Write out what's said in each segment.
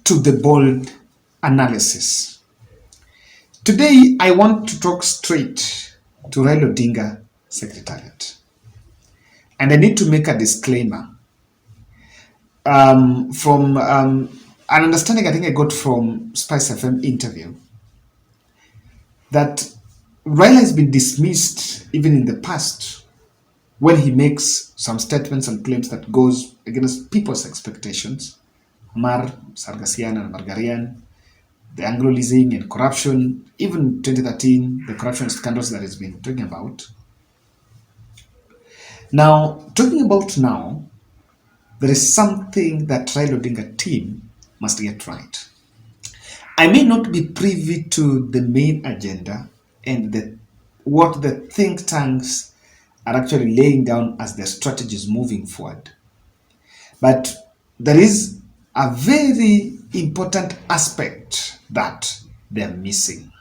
to the bold analysis. Today, I want to talk straight to Raila Odinga secretariat. And I need to make a disclaimer from an understanding I think I got from Spice FM interview that Raila has been dismissed even in the past when he makes some statements and claims that goes against people's expectations. Mar, Sargasian and Margarian, the Anglo-leasing and corruption, even 2013, the corruption scandals that he's been talking about. Now, talking about now, there is something that Raila Odinga team must get right. I may not be privy to the main agenda and what the think tanks are actually laying down as their strategies moving forward. But there is a very important aspect that they're missing.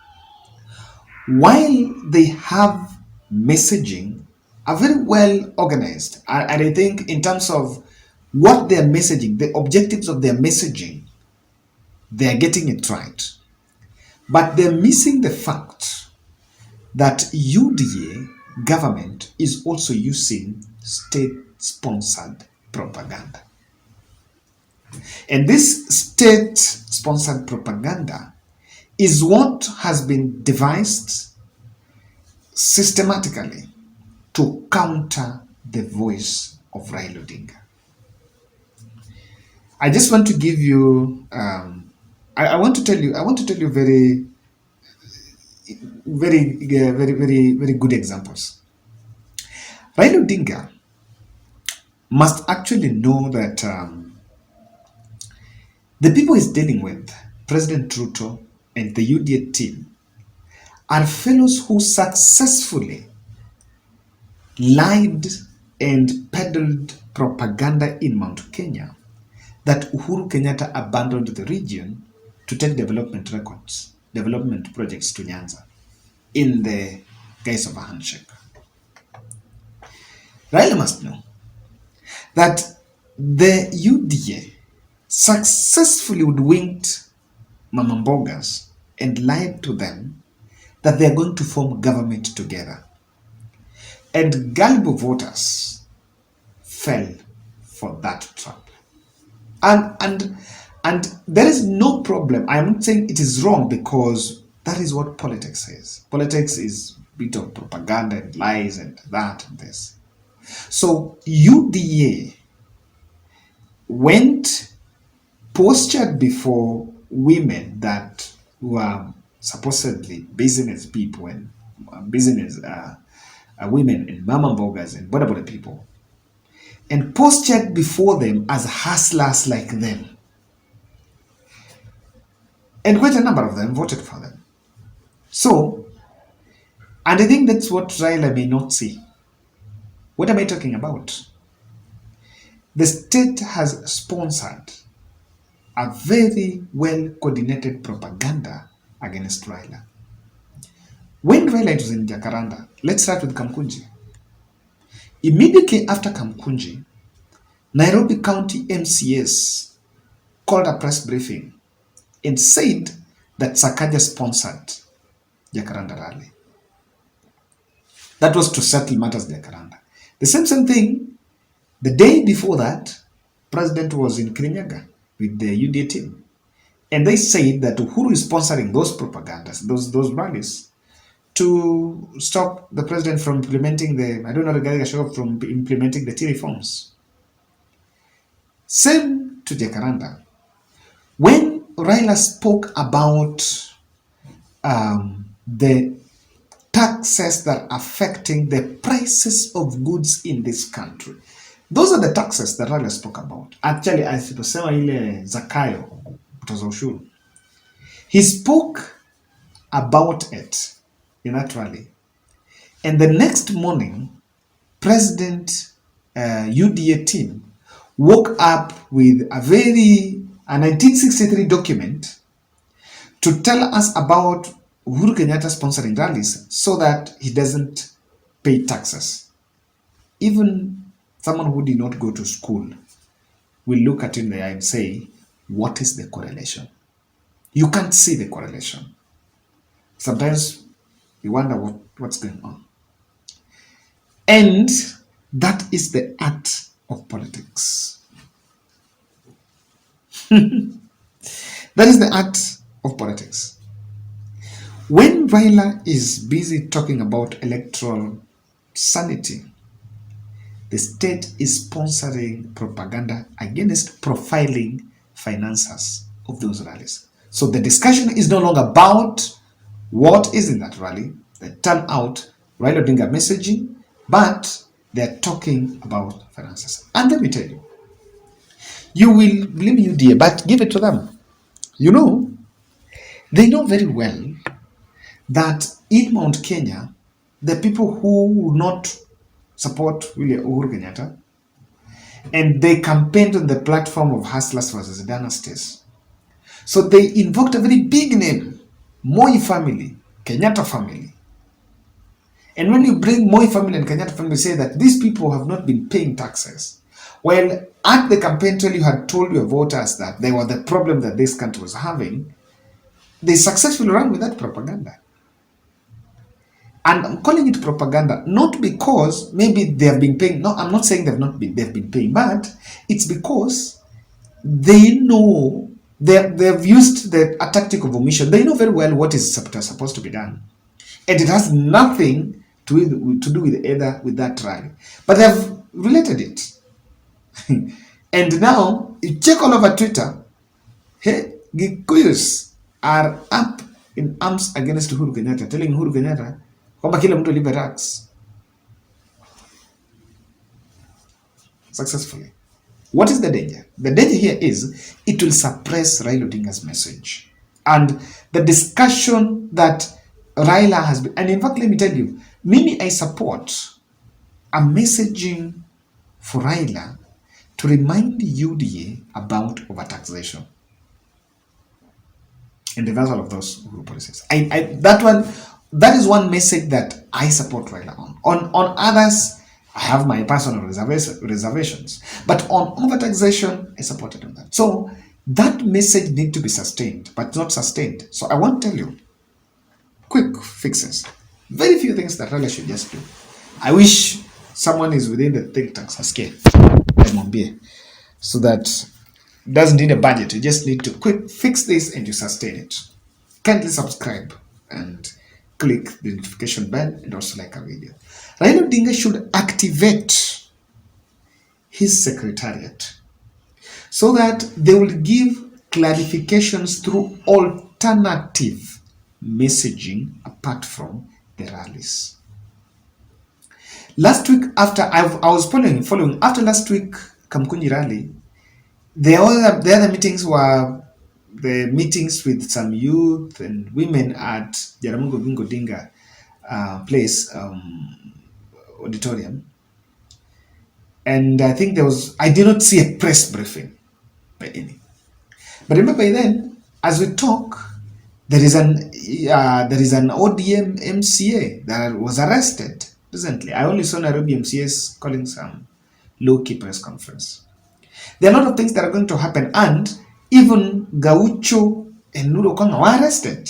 While they have messaging, are very well organized, and I think in terms of what they're messaging, the objectives of their messaging, they're getting it right. But they're missing the fact that UDA government is also using state-sponsored propaganda. And this state-sponsored propaganda is what has been devised systematically to counter the voice of Raila Odinga. I just want to give you, I want to tell you very good examples. Raila Odinga must actually know that the people he's dealing with, President Ruto and the UDA team, are fellows who successfully lied and peddled propaganda in Mount Kenya that Uhuru Kenyatta abandoned the region to take development projects to Nyanza in the guise of a handshake. Raila must know that the UDA successfully hoodwinked Mama Mbogas and lied to them that they are going to form government together. And gullible voters fell for that trap. And there is no problem. I'm not saying it is wrong because that is what politics is. Politics is a bit of propaganda and lies and that and this. So UDA went postured before women that were supposedly business people and business women and mama mbogas and boda people, and postured before them as hustlers like them. And quite a number of them voted for them. So, and I think that's what Raila may not see. What am I talking about? The state has sponsored a very well-coordinated propaganda against Raila. When Raila was in Jacaranda, let's start with Kamkunji. Immediately after Kamkunji, Nairobi County MCS called a press briefing and said that Sakaja sponsored Jacaranda rally. That was to settle matters Jacaranda. The same thing, the day before that, President was in Kirinyaga with the UDA team. And they said that Uhuru is sponsoring those propagandas, those rallies, to stop the president from implementing from implementing the tea reforms. Same to Jacaranda. When Raila spoke about the taxes that are affecting the prices of goods in this country, those are the taxes that Raila spoke about. Actually, asiposema ile zakayo kutoza ushuru. He spoke about it in that rally. And the next morning, President UDA team woke up with a 1963 document to tell us about Uhuru Kenyatta sponsoring rallies so that he doesn't pay taxes. Even someone who did not go to school will look at him there and say, what is the correlation? You can't see the correlation. Sometimes you wonder what's going on. And that is the art of politics. That is the art of politics. When Raila is busy talking about electoral sanity, the state is sponsoring propaganda against profiling financiers of those rallies. So the discussion is no longer about what is in that rally, the turnout, Raila Odinga messaging, but they're talking about finances. And let me tell you, you will blame UDA, but give it to them. You know, they know very well that in Mount Kenya, the people who will not support William Uhuru Kenyatta, and they campaigned on the platform of hustlers versus dynasties. So they invoked a very big name, Moi family, Kenyatta family. And when you bring Moi family and Kenyatta family, say that these people have not been paying taxes. Well, at the campaign trail, you had told your voters that they were the problem that this country was having. They successfully ran with that propaganda. And I'm calling it propaganda, not because maybe they have been paying. No, I'm not saying they've been paying, but it's because they know they've used a tactic of omission. They know very well what is supposed to be done. And it has nothing to do with either with that rally. But they've related it. And now, you check all over Twitter, hey, Gikuyus are up in arms against Uhuru Kenyatta, telling Uhuru Kenyatta kwamba kila mtu lipe tax. Successfully. What is the danger? The danger here is it will suppress Raila Odinga's message. And the discussion that Raila has been, and in fact, let me tell you, Mimi, I support a messaging for Raila to remind UDA about overtaxation and reversal of those Uhuru policies. That is one message that I support Raila on. On others, I have my personal reservations. But on overtaxation, I supported on that. So that message needs to be sustained, but not sustained. So I want to tell you, quick fixes. Very few things that Raila should just do. I wish someone is within the think tanks so that doesn't need a budget. You just need to quick fix this and you sustain it. Kindly subscribe and click the notification bell and also like our video. Raila Odinga should activate his secretariat so that they will give clarifications through alternative messaging apart from the rallies. Last week, after I was following after last week Kamkunji rally, the other meetings were the meetings with some youth and women at Jaramogi Oginga Odinga place auditorium, and I think I did not see a press briefing by any. But remember, then as we talk, there is an ODM MCA that was arrested recently. I only saw Nairobi MCAs calling some low-key press conference. There are a lot of things that are going to happen, and even Gaucho and Nuru Kanga were arrested.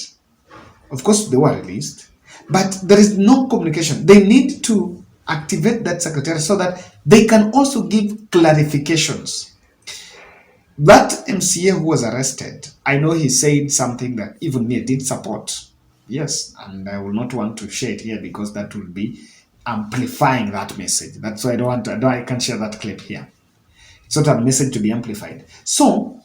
Of course, they were released, but there is no communication. They need to activate that secretariat so that they can also give clarifications. That MCA who was arrested, I know he said something that even me did support. Yes, and I will not want to share it here because that will be amplifying that message. That's why I can't share that clip here. It's not a message to be amplified. So,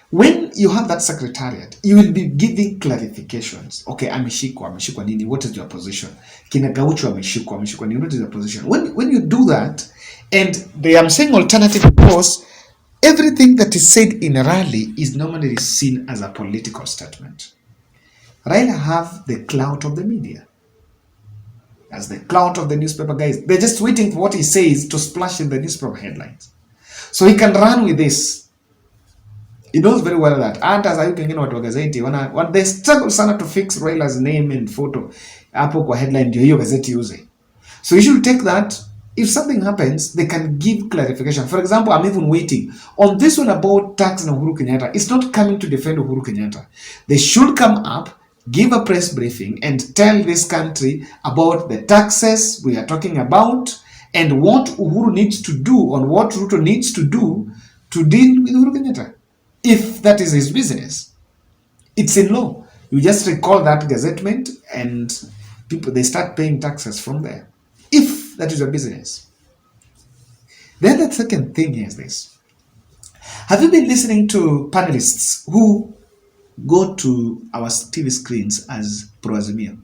when you have that secretariat, you will be giving clarifications. Okay, ameshikwa nini? What is your position? Kina Gaucho ameshikwa nini? What is your position? When you do that, and I'm saying alternative because everything that is said in a rally is normally seen as a political statement. Raila have the clout of the media, as the clout of the newspaper guys. They're just waiting for what he says to splash in the newspaper headlines. So he can run with this. He knows very well that. And as you can get what gazeti, when they struggle sana to fix Raila's name and photo, hapo kwa headline ndio hiyo gazeti use. So you should take that if something happens, they can give clarification. For example, I'm even waiting on this one about tax and Uhuru Kenyatta. It's not coming to defend Uhuru Kenyatta. They should come up, give a press briefing, and tell this country about the taxes we are talking about and what Uhuru needs to do, or what Ruto needs to do to deal with Uhuru Kenyatta, if that is his business. It's in law. You just recall that gazettement and people, they start paying taxes from there, if that is your business. Then the second thing is this. Have you been listening to panelists who go to our TV screens as pro-Azimio?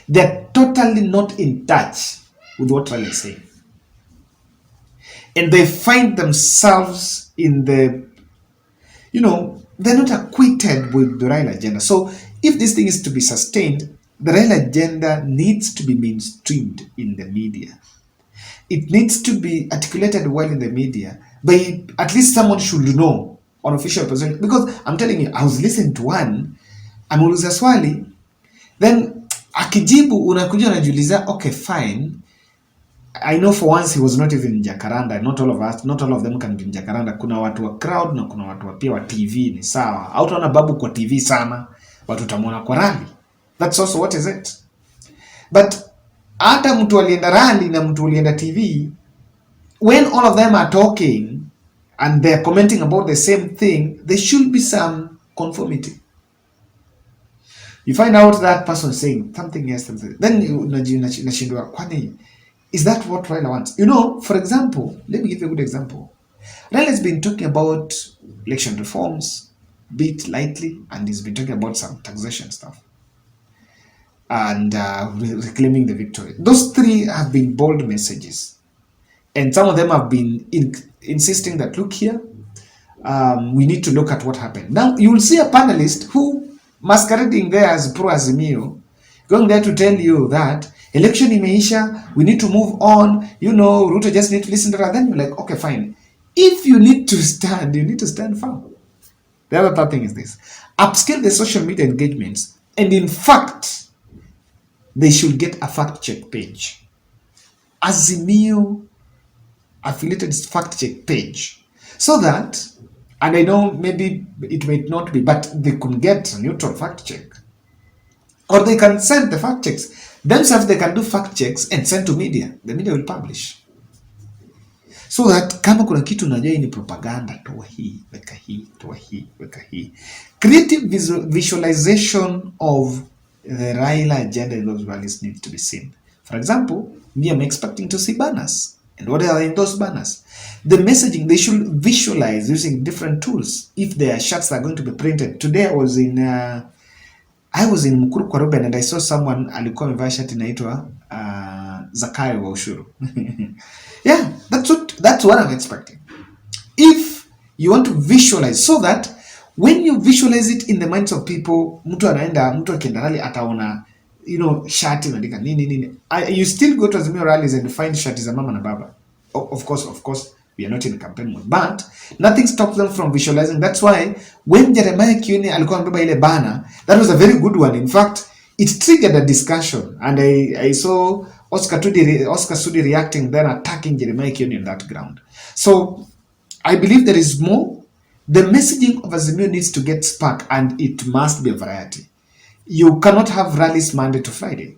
They're totally not in touch with what Raila is saying. And they find themselves in the, they're not acquainted with the Raila agenda. So if this thing is to be sustained, the Raila agenda needs to be mainstreamed in the media. It needs to be articulated well in the media, but at least someone should know on official position. Because I'm telling you, I was listening to one, ameuliza swali, then akijibu unakuja unajiuliza, okay fine, I know for once he was not even in Jacaranda. Not all of them can be in Jacaranda. Kuna watu wa crowd na kuna watu wa pia wa TV, ni sawa. Hautaona babu kwa TV sana, watu utamwona kwa rally. That's also what is it. But hata mtu alienda rally na mtu alienda TV, when all of them are talking and they're commenting about the same thing, there should be some conformity. You find out that person saying something else, then unashindwa, kwani is that what Raila wants? For example, let me give you a good example. Raila has been talking about election reforms, bit lightly, and he's been talking about some taxation stuff and reclaiming the victory. Those three have been bold messages, and some of them have been insisting that, look here, we need to look at what happened. Now you will see a panelist who masquerading there as pro-Azimio, going there to tell you that election imeisha, we need to move on, Ruto just need to listen to that. Then you're like, okay, fine. If you need to stand, you need to stand firm. The other thing is this. Upscale the social media engagements, and in fact, they should get a fact check page. Azimio affiliated fact check page. So that, and I know maybe it might not be, but they could get a neutral fact check. Or they can send the fact checks. Themselves, they can do fact checks and send to media. The media will publish. So that kama kuna kitu najua ni propaganda, toa hii, weka hii, toa hii, weka hii. Creative visualization of the Raila agenda in those rallies needs to be seen. For example, me, I'm expecting to see banners. And what are in those banners? The messaging, they should visualize using different tools. If there are shirts that are going to be printed. Today I was in Mukuru kwa Ruben and I saw someone alikuwa amevaa shati inaitwa Zakayo wa ushuru. Yeah, that's what I'm expecting. If you want to visualize, so that when you visualize it in the minds of people, mtu akienda rally ataona, shati imeandika nini. You still go to Azimio rallies and find shati za mama na baba. Of course, we are not in campaign mode, but nothing stops them from visualizing. That's why when Jeremiah Kioni alikuwa amebeba ile banner, that was a very good one. In fact, it triggered a discussion, and I saw Oscar Sudi reacting, then attacking Jeremiah Kioni on that ground. So I believe there is more. The messaging of Azimio needs to get spark, and it must be a variety. You cannot have rallies Monday to Friday.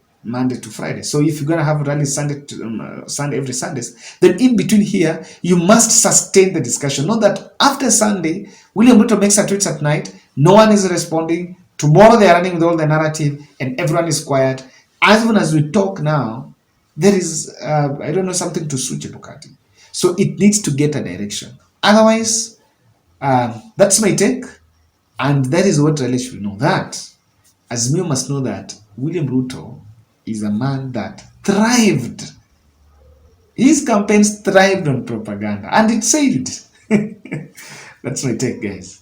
So if you're going to have rallies Sunday every Sundays, then in between here, you must sustain the discussion. Not that after Sunday, William Ruto makes a tweet at night, no one is responding. Tomorrow they are running with all the narrative and everyone is quiet. As soon as we talk now, there is, something to switch Bukati. So it needs to get a direction. Otherwise, that's my take. And that is what Raila should know. That Azimio must know that William Ruto is a man that thrived. His campaigns thrived on propaganda, and it sailed. That's my take, guys.